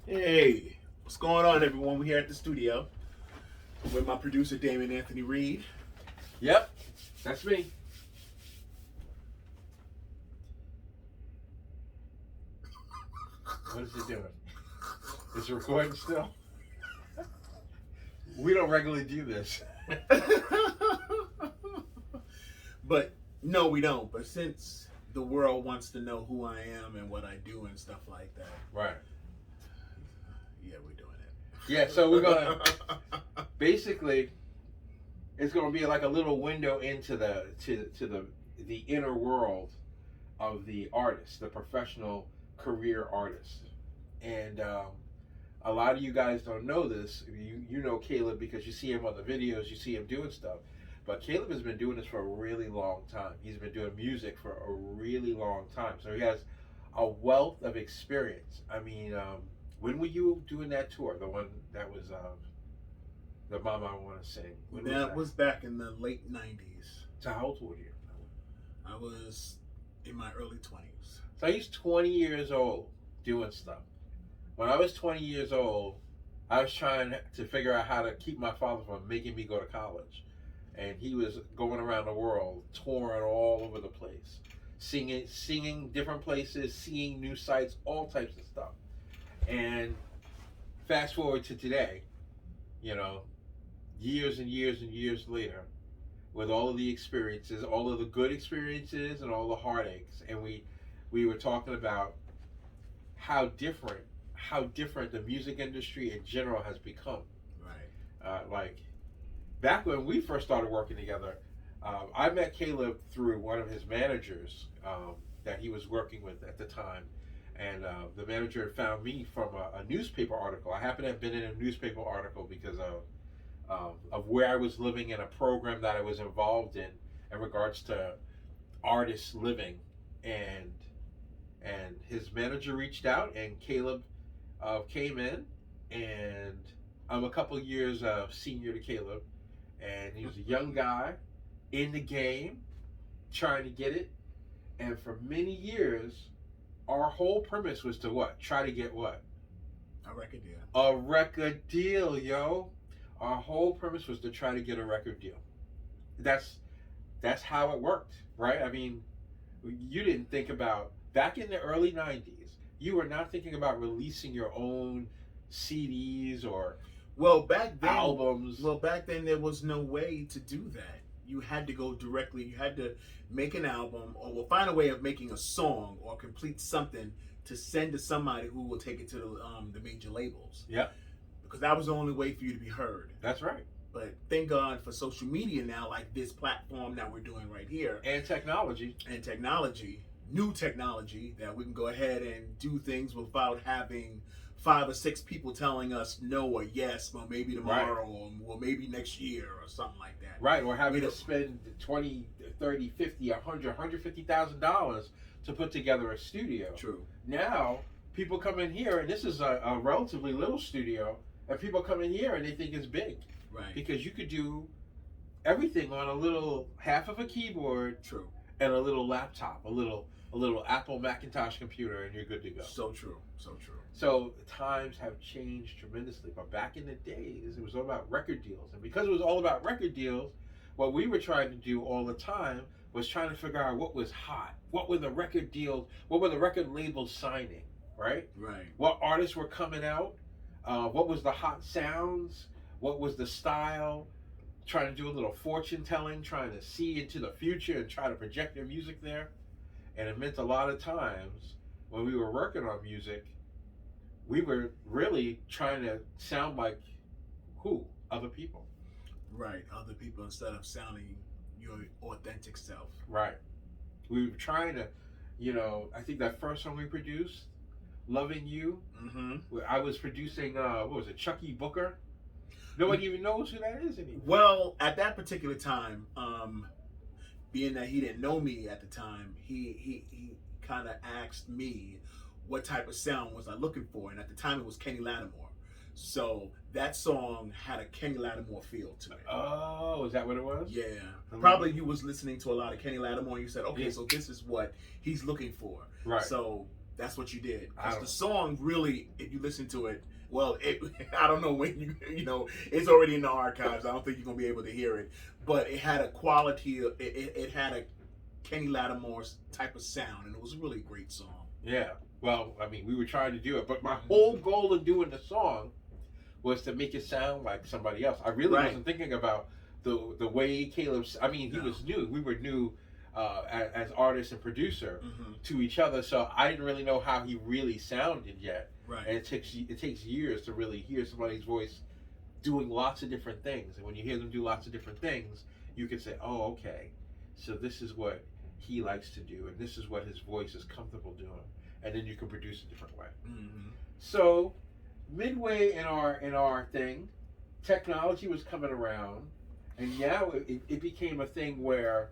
Hey, what's going on, everyone? We're here at the studio with my producer, Damon Anthony Reed. Yep, that's me. What is it doing? Is it recording still? We don't regularly do this. But no, we don't. But since the world wants to know who I am and what I do and stuff like that, Right. yeah, we're doing it. Yeah, so we're gonna basically it's gonna be like a little window into the inner world of the artist, the professional career artist. And a lot of you guys don't know this. You know Caleb because you see him on the videos, you see him doing stuff. But Caleb has been doing this for a really long time. He's been doing music for a really long time. So he has a wealth of experience. I mean, when were you doing that tour? The one that was the Mama I Want to Sing. When That was back in the late 90s. So how old were you? I was in my early 20s. So he's 20 years old doing stuff. When I was 20 years old, I was trying to figure out how to keep my father from making me go to college. And he was going around the world, touring all over the place, singing different places, seeing new sights, all types of stuff. And fast forward to today, you know, years and years and years later, with all of the experiences, all of the good experiences and all the heartaches, and we were talking about how different the music industry in general has become. Right. Like back when we first started working together, I met Caleb through one of his managers that he was working with at the time, and the manager found me from a newspaper article. I happened to have been in a newspaper article because of where I was living in a program that I was involved in regards to artists living, and his manager reached out, and Caleb came in, and I'm a couple years senior to Caleb, and he was a young guy in the game trying to get it, and for many years our whole premise was to what? Try to get what? A record deal. A record deal, yo. Our whole premise was to try to get a record deal. That's how it worked, right? I mean, you didn't think about back in the early 90s, you were not thinking about releasing your own CDs or Well, back then, albums. Well, back then there was no way to do that. You had to go directly. You had to make an album, or will find a way of making a song or complete something to send to somebody who will take it to the major labels. Yep, Because that was the only way for you to be heard. that's right. But thank God for social media now, like this platform that we're doing right here, And technology. and technology, new technology that we can go ahead and do things without having 5 or 6 people telling us no or yes, or maybe tomorrow, or maybe next year or something like that. Right, or having We to don't- spend 20, 30, 50, 100, $150,000 to put together a studio. True. Now, people come in here, and this is a relatively little studio, and people come in here and they think it's big. Right. Because you could do everything on a little half of a keyboard True. and a little laptop, a little Apple Macintosh computer, and you're good to go. So true. So true. So times have changed tremendously. But back in the days, it was all about record deals. And because it was all about record deals, what we were trying to do all the time was trying to figure out what was hot. What were the record deals? What were the record labels signing, right? Right. What artists were coming out? What was the hot sounds? What was the style? Trying to do a little fortune telling, trying to see into the future and try to project their music there. And it meant a lot of times when we were working on music, we were really trying to sound like who? Other people. Right. Other people instead of sounding your authentic self. Right. We were trying to, I think that first song we produced, Loving You, Mm-hmm. I was producing, what was it, Chucky Booker? Nobody even knows who that is anymore. Well, at that particular time, being that he didn't know me at the time, he kind of asked me what type of sound was I looking for, and at the time it was Kenny Lattimore. So that song had a Kenny Lattimore feel to it. Oh, is that what it was? Yeah, Mhm. probably you was listening to a lot of Kenny Lattimore, and you said, okay, Yeah. so this is what he's looking for. Right. So That's what you did. I Because don't- the song really, if you listen to it, well, it I don't know when you know, it's already in the archives. I don't think you're gonna be able to hear it, but it had a quality. It had a Kenny Lattimore's type of sound, and it was a really great song. Yeah. Well, I mean, we were trying to do it, but my whole goal of doing the song was to make it sound like somebody else. I really Right. wasn't thinking about the way Caleb's. I mean, he No. was new. We were new as artist and producer Mm-hmm. to each other, so I didn't really know how he really sounded yet. Right. And it takes years to really hear somebody's voice doing lots of different things. And when you hear them do lots of different things, you can say, "Oh, okay, so this is what he likes to do, and this is what his voice is comfortable doing." And then you can produce a different way. Mm-hmm. So, midway in our thing, technology was coming around, and now it became a thing where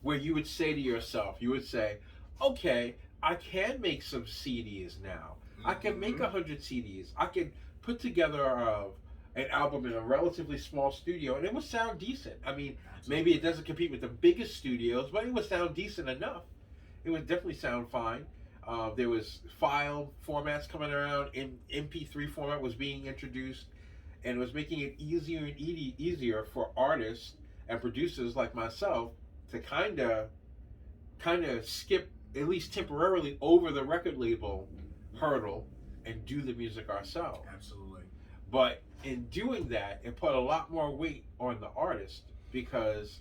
you would say to yourself, you would say, "Okay, I can make some CDs now. I can make 100 CDs. I can put together an album in a relatively small studio, and it would sound decent. I mean, maybe it doesn't compete with the biggest studios, but it would sound decent enough. It would definitely sound fine. There was file formats coming around. MP3 format was being introduced, and it was making it easier and easier for artists and producers like myself to kind of skip, at least temporarily, over the record label hurdle and do the music ourselves. Absolutely. But in doing that, it put a lot more weight on the artist because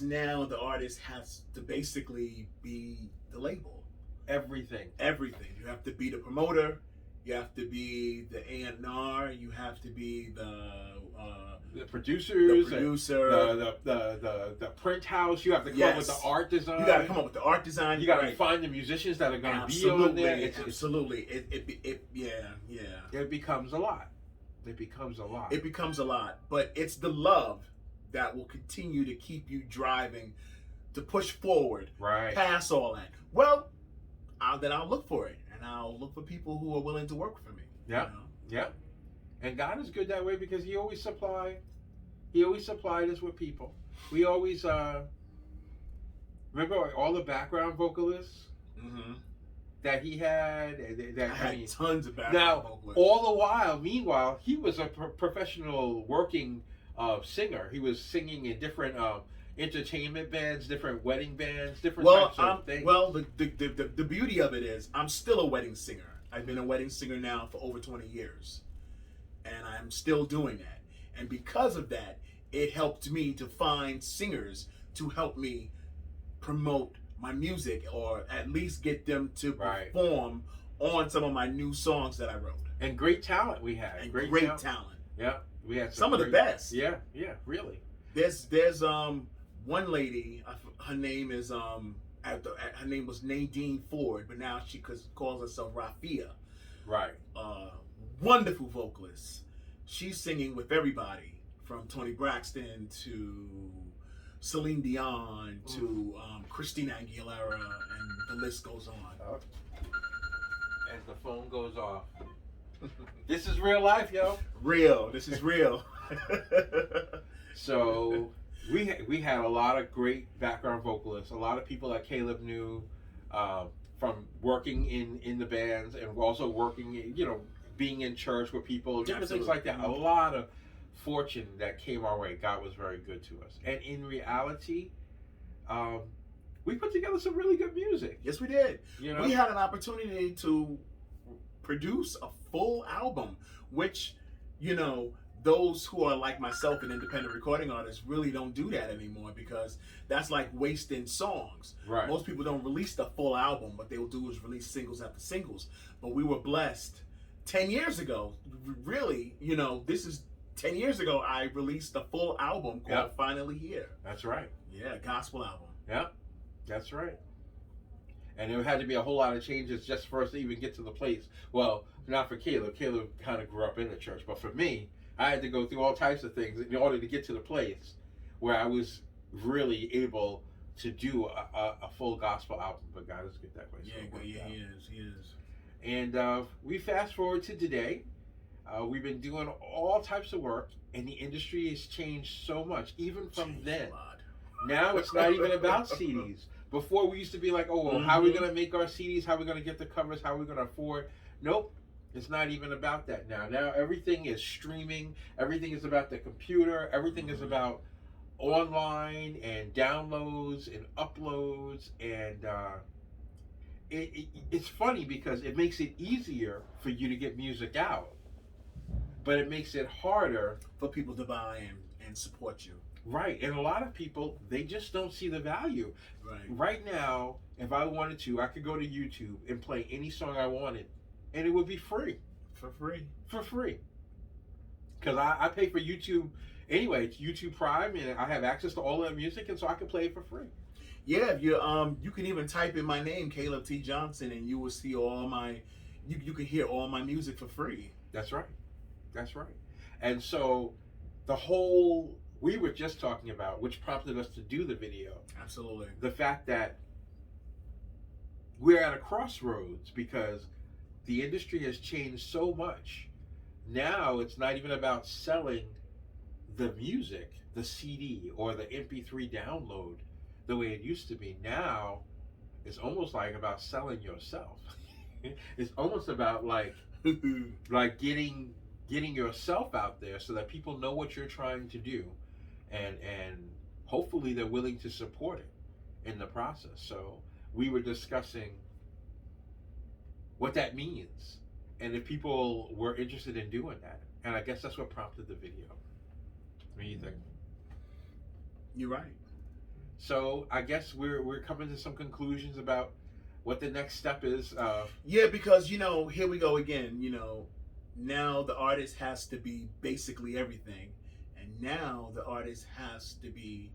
now the artist has to basically be the label. everything. You have to be the promoter. You have to be the A&R. You have to be The producers, producer. the print house. You have to come up with the Yes. art design. You got to come up with the art design. You got to Right. find the musicians that are going to be Absolutely. on there. It's, Absolutely. Yeah. it becomes a lot. It becomes a lot. It becomes a lot, but it's the love that will continue to keep you driving, to push forward, Right. past all that. Well, then I'll look for it, and I'll look for people who are willing to work for me. Yeah. You know? Yeah. And God is good that way because He always supplied us with people. We always remember all the background vocalists Mm-hmm. that He had. I had tons of background Now, vocalists. all the while, meanwhile, he was a professional working singer. He was singing in different entertainment bands, different wedding bands, different types of things. Well, the beauty of it is I'm still a wedding singer. I've been a wedding singer now for over 20 years, and I'm still doing that. And because of that, it helped me to find singers to help me promote my music, or at least get them to Right. perform on some of my new songs that I wrote. And great talent we had. And great great talent. talent. Yeah, we had Some of the great- best. Yeah, really. There's one lady. Her name is her name was Nadine Ford, but now she calls herself Rafia. Right. Wonderful vocalist. She's singing with everybody from Toni Braxton to Celine Dion to Christina Aguilera, and the list goes on. As the phone goes off. This is real life, yo. Real. This is real. So we had a lot of great background vocalists, a lot of people that Caleb knew from working in the bands and also working, being in church with people, different things like that. A lot of fortune that came our way. God was very good to us. And in reality, we put together some really good music. Yes, we did. You know? We had an opportunity to produce a full album, which, those who are like myself, an independent recording artist, really don't do that anymore, because that's like wasting songs. Right. Most people don't release the full album. What they will do is release singles after singles. But we were blessed. 10 years ago, really, this is 10 years ago, I released a full album called Finally Here. That's right. Yeah, gospel album. Yeah, that's right. And there had to be a whole lot of changes just for us to even get to the place. Well, not for Caleb. Caleb kind of grew up in the church. But for me, I had to go through all types of things in order to get to the place where I was really able to do a full gospel album. But God is good that way. So He is. And we fast forward to today. We've been doing all types of work, and the industry has changed so much, even from then. Now it's not even about CDs. Before we used to be like, oh, well, how are we going to make our CDs? How are we going to get the covers? How are we going to afford? Nope. It's not even about that now. Now everything is streaming. Everything is about the computer. Everything is about online and downloads and uploads. And it's funny because it makes it easier for you to get music out, but it makes it harder for people to buy and support you. Right. And a lot of people, they just don't see the value. Right. Right now, if I wanted to, I could go to YouTube and play any song I wanted, and it would be free. For free. For free. Because I pay for YouTube anyway. It's YouTube Prime, and I have access to all that music, and so I can play it for free. Yeah, if you can even type in my name, Caleb T. Johnson, and you will see all my, you can hear all my music for free. That's right. That's right. And so we were just talking about, which prompted us to do the video. Absolutely. The fact that we're at a crossroads because the industry has changed so much. Now it's not even about selling the music, the CD or the MP3 download the way it used to be. Now it's almost like about selling yourself. It's almost about like getting yourself out there so that people know what you're trying to do, and hopefully they're willing to support it in the process. So we were discussing what that means and if people were interested in doing that, and I guess that's what prompted the video. What do you think? You're right. So I guess we're coming to some conclusions about what the next step is. Yeah, because here we go again. Now the artist has to be basically everything, and now the artist has to be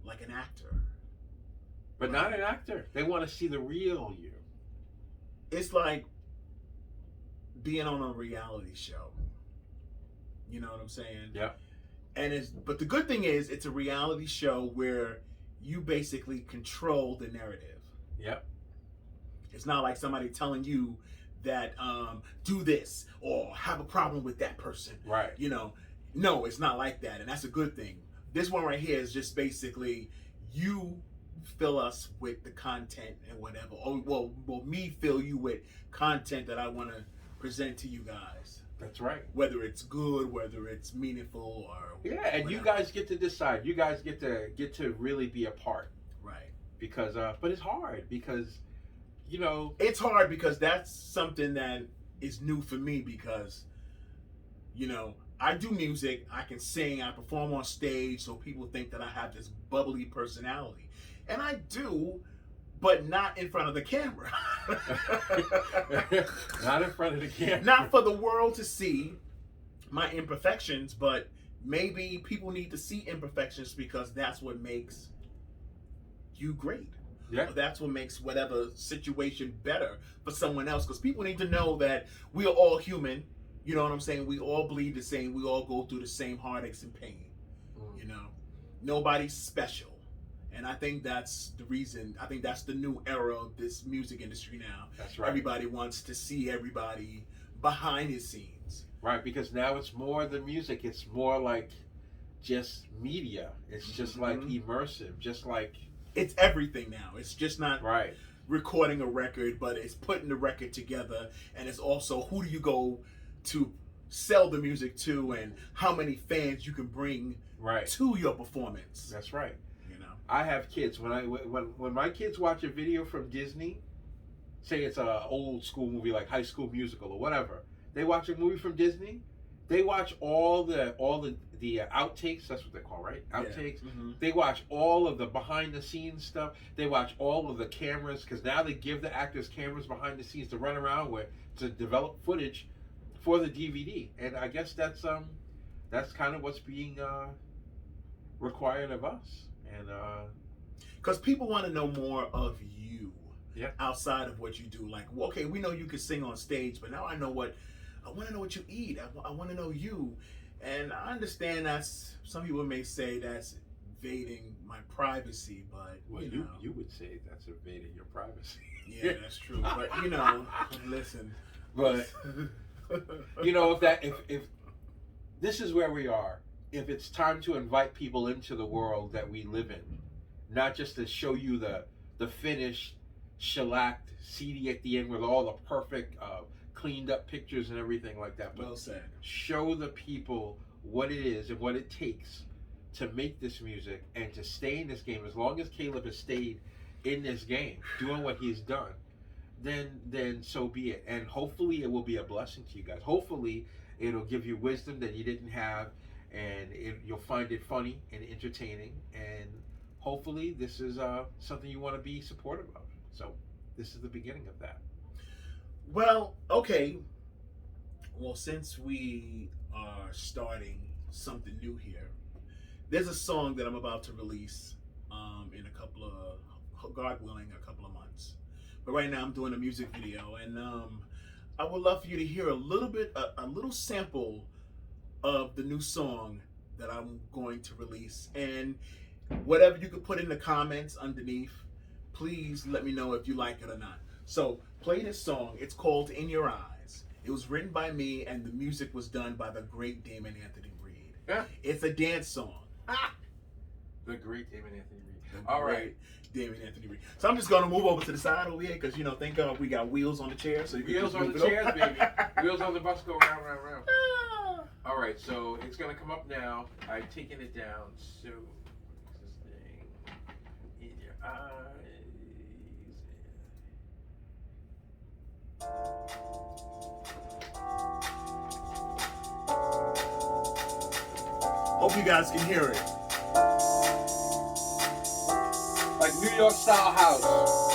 like an actor. But not an actor. They want to see the real you. It's like being on a reality show. You know what I'm saying? Yeah. But the good thing is, it's a reality show where you basically control the narrative. Yep. It's not like somebody telling you that do this or have a problem with that person. Right. No, it's not like that, and that's a good thing. This one right here is just basically you fill us with the content and whatever. Or well, me fill you with content that I want to present to you guys. That's right. Whether it's good, whether it's meaningful, or and whatever. You guys get to decide. You guys get to really be a part. Right. Because but it's hard because it's hard because that's something that is new for me because I do music, I can sing, I perform on stage, so people think that I have this bubbly personality. And I do, but not in front of the camera. Not in front of the camera. Not for the world to see my imperfections, but maybe people need to see imperfections because that's what makes you great. Yeah. Or that's what makes whatever situation better for someone else. Because people need to know that we are all human. You know what I'm saying? We all bleed the same. We all go through the same heartaches and pain. Nobody's special. And I think that's the reason. I think that's the new era of this music industry now. That's right. Everybody wants to see everybody behind the scenes. Right, because now it's more than music. It's more like just media. It's just like immersive. Just like... It's everything now. It's just not right recording a record, but it's putting the record together. And it's also who do you go to sell the music to and how many fans you can bring to your performance. That's right. I have kids. When my kids watch a video from Disney, say it's an old school movie like High School Musical or whatever, they watch a movie from Disney, they watch all the outtakes. That's what they call, right? Outtakes. Yeah. Mm-hmm. They watch all of the behind the scenes stuff. They watch all of the cameras because now they give the actors cameras behind the scenes to run around with to develop footage for the DVD. And I guess that's kind of what's being required of us. And because people want to know more of you outside of what you do. Like, well, okay, we know you can sing on stage, but now I want to know what you eat. I want to know you. And I understand some people may say that's invading my privacy, but you would say that's invading your privacy. Yeah, that's true. But listen. But if this is where we are. If it's time to invite people into the world that we live in, not just to show you the finished shellacked CD at the end with all the perfect cleaned up pictures and everything like that, but Well said. show the people what it is and what it takes to make this music and to stay in this game. As long as Caleb has stayed in this game doing what he's done, then so be it. And hopefully it will be a blessing to you guys. Hopefully it'll give you wisdom that you didn't have, and you'll find it funny and entertaining, and hopefully this is something you want to be supportive of. So this is the beginning of that. Well, okay. Well, since we are starting something new here, there's a song that I'm about to release in a couple of, God willing, a couple of months. But right now I'm doing a music video, and I would love for you to hear a little bit, a little sample of the new song that I'm going to release. And whatever you could put in the comments underneath, please let me know if you like it or not. So play this song. It's called In Your Eyes. It was written by me, and the music was done by the great Damon Anthony Reed. Yeah. It's a dance song. The great Damon Anthony Reed. The All great right. Damon Anthony Reed. So I'm just gonna move over to the side over here because thank God we got wheels on the chair. So you can Wheels just on move the it chairs, over. baby. Wheels on the bus go round, round, round. All right, so it's gonna come up now. I've taken it down. So this thing in your eyes. Hope you guys can hear it. Like New York style house.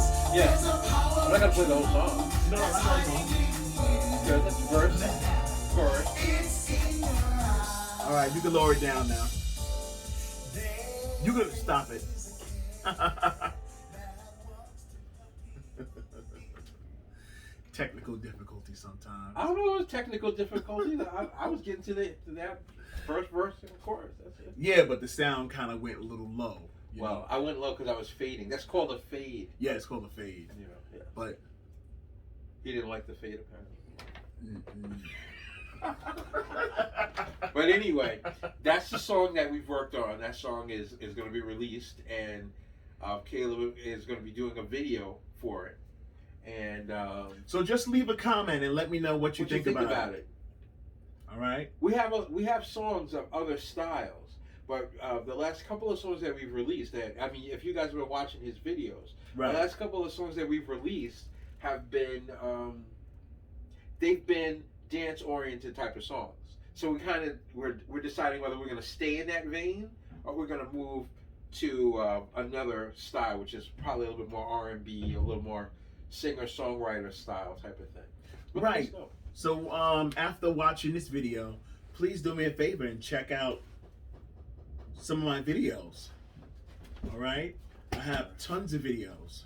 I'm not gonna play the whole song. No, that's not song. Good, that's verse, chorus. All right, you can lower it down now. You can stop it. Technical difficulty sometimes. I don't know what technical difficulties. I was getting to that first verse and chorus. That's it. Yeah, but the sound kind of went a little low. You Well, know? I went low because I was fading. That's called a fade. Yeah, it's called a fade. You know, yeah. But He didn't like the fade apparently. mm-mm. But anyway, that's the song that we've worked on. That song is going to be released, and Caleb is going to be doing a video for it. And So just leave a comment and let me know what you think about it. All right. We have songs of other styles, but the last couple of songs that we've released, if you guys have been watching his videos, Right. the last couple of songs that we've released have been they've been dance oriented type of songs. So we're deciding whether we're going to stay in that vein or we're going to move to another style, which is probably a little bit more R&B, a little more singer-songwriter style type of thing. But Right. let's go. So after watching this video, please do me a favor and check out some of my videos. All right. I have tons of videos.